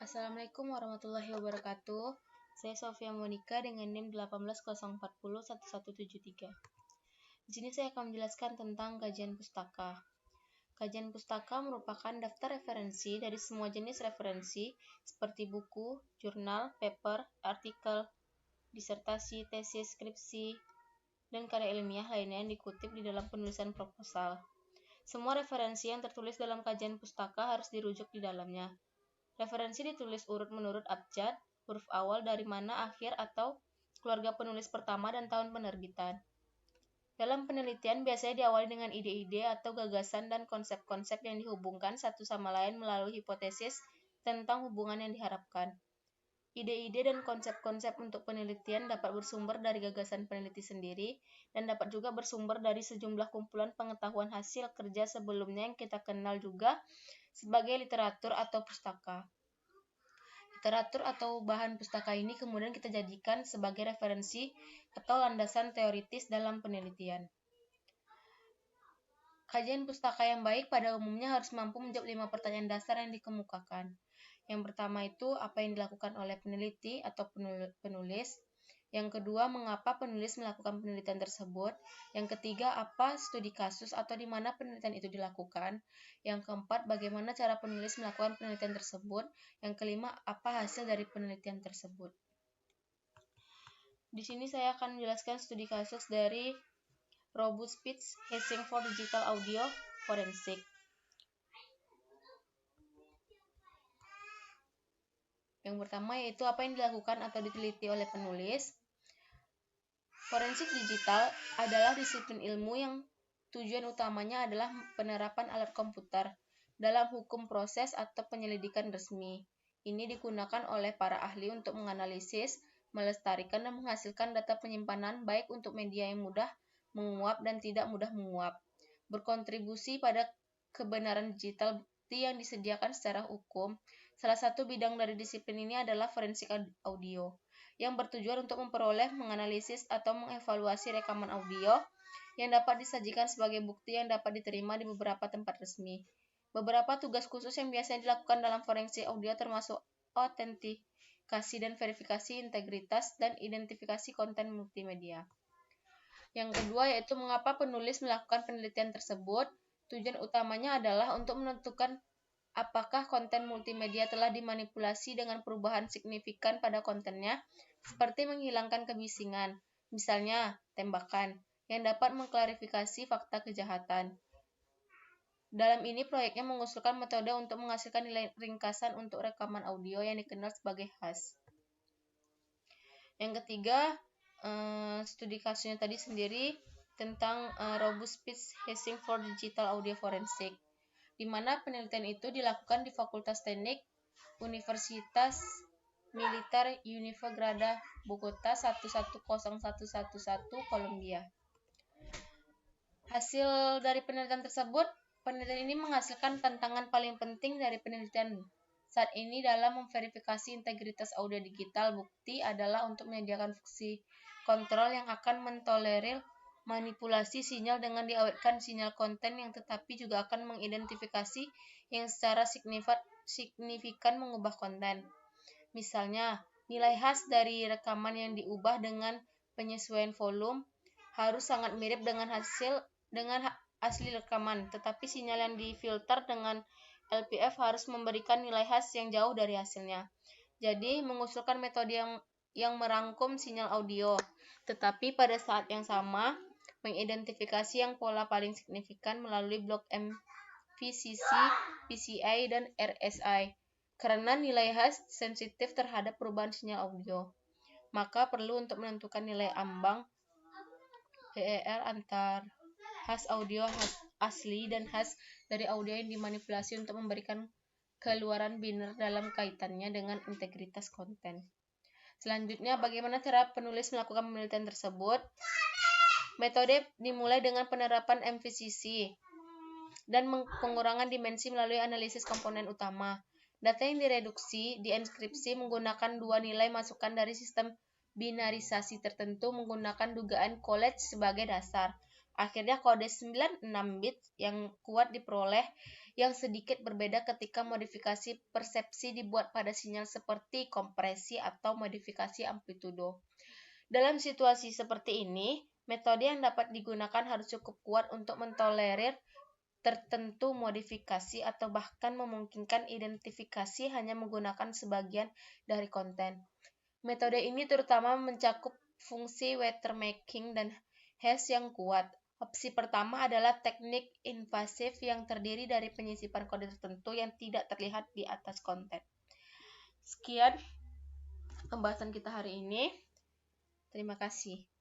Assalamualaikum warahmatullahi wabarakatuh. Saya Sofia Monica dengan NIM 180401173. Di sini saya akan menjelaskan tentang kajian pustaka. Kajian pustaka merupakan daftar referensi dari semua jenis referensi seperti buku, jurnal, paper, artikel, disertasi, tesis, skripsi, dan karya ilmiah lainnya yang dikutip di dalam penulisan proposal. Semua referensi yang tertulis dalam kajian pustaka harus dirujuk di dalamnya. Referensi ditulis urut menurut abjad, huruf awal dari mana akhir atau keluarga penulis pertama dan tahun penerbitan. Dalam penelitian biasanya diawali dengan ide-ide atau gagasan dan konsep-konsep yang dihubungkan satu sama lain melalui hipotesis tentang hubungan yang diharapkan. Ide-ide dan konsep-konsep untuk penelitian dapat bersumber dari gagasan peneliti sendiri dan dapat juga bersumber dari sejumlah kumpulan pengetahuan hasil kerja sebelumnya yang kita kenal juga sebagai literatur atau pustaka. Literatur atau bahan pustaka ini kemudian kita jadikan sebagai referensi atau landasan teoritis dalam penelitian. Kajian pustaka yang baik pada umumnya harus mampu menjawab 5 pertanyaan dasar yang dikemukakan. Yang pertama itu, apa yang dilakukan oleh peneliti atau penulis. Yang kedua, mengapa penulis melakukan penelitian tersebut. Yang ketiga, apa studi kasus atau di mana penelitian itu dilakukan. Yang keempat, bagaimana cara penulis melakukan penelitian tersebut. Yang kelima, apa hasil dari penelitian tersebut. Di sini saya akan menjelaskan studi kasus dari Robust Speech Hazing for Digital Audio Forensic. Yang pertama yaitu apa yang dilakukan atau diteliti oleh penulis. Forensik digital adalah disiplin ilmu yang tujuan utamanya adalah penerapan alat komputer dalam hukum proses atau penyelidikan resmi. Ini digunakan oleh para ahli untuk menganalisis, melestarikan dan menghasilkan data penyimpanan baik untuk media yang mudah menguap dan tidak mudah menguap. Berkontribusi pada kebenaran digital bukti yang disediakan secara hukum. Salah satu bidang dari disiplin ini adalah forensik audio, yang bertujuan untuk memperoleh, menganalisis, atau mengevaluasi rekaman audio yang dapat disajikan sebagai bukti yang dapat diterima di beberapa tempat resmi. Beberapa tugas khusus yang biasanya dilakukan dalam forensik audio termasuk autentikasi dan verifikasi integritas dan identifikasi konten multimedia. Yang kedua yaitu mengapa penulis melakukan penelitian tersebut. Tujuan utamanya adalah untuk menentukan apakah konten multimedia telah dimanipulasi dengan perubahan signifikan pada kontennya, seperti menghilangkan kebisingan, misalnya tembakan, yang dapat mengklarifikasi fakta kejahatan. Dalam ini proyeknya mengusulkan metode untuk menghasilkan nilai ringkasan untuk rekaman audio yang dikenal sebagai hash. Yang ketiga, studi kasusnya tadi sendiri tentang Robust Speech Hazing for Digital Audio Forensic, di mana penelitian itu dilakukan di Fakultas Teknik Universitas Militer Universidad Bogotá 110111 Colombia. Hasil dari penelitian tersebut, penelitian ini menghasilkan tantangan paling penting dari penelitian saat ini dalam memverifikasi integritas audio digital. Bukti adalah untuk menyediakan fungsi kontrol yang akan mentolerir manipulasi sinyal dengan diawetkan sinyal konten yang tetapi juga akan mengidentifikasi yang secara signifikan mengubah konten. Misalnya, nilai hash dari rekaman yang diubah dengan penyesuaian volume harus sangat mirip dengan asli rekaman, tetapi sinyal yang difilter dengan LPF harus memberikan nilai hash yang jauh dari hasilnya. Jadi, mengusulkan metode yang merangkum sinyal audio, tetapi pada saat yang sama mengidentifikasi yang pola paling signifikan melalui blok MVCC, PCI, dan RSI. Karena nilai hash sensitif terhadap perubahan sinyal audio, maka perlu untuk menentukan nilai ambang PER antar hash audio asli dan hash dari audio yang dimanipulasi untuk memberikan keluaran biner dalam kaitannya dengan integritas konten. Selanjutnya, bagaimana cara penulis melakukan penelitian tersebut? Metode dimulai dengan penerapan MVCC dan pengurangan dimensi melalui analisis komponen utama. Data yang direduksi, dienkripsi menggunakan dua nilai masukan dari sistem binarisasi tertentu menggunakan dugaan Collet sebagai dasar. Akhirnya kode 96 bit yang kuat diperoleh, yang sedikit berbeda ketika modifikasi persepsi dibuat pada sinyal seperti kompresi atau modifikasi amplitudo. Dalam situasi seperti ini, metode yang dapat digunakan harus cukup kuat untuk mentolerir tertentu modifikasi atau bahkan memungkinkan identifikasi hanya menggunakan sebagian dari konten. Metode ini terutama mencakup fungsi watermarking dan hash yang kuat. Opsi pertama adalah teknik invasif yang terdiri dari penyisipan kode tertentu yang tidak terlihat di atas konten. Sekian pembahasan kita hari ini. Terima kasih.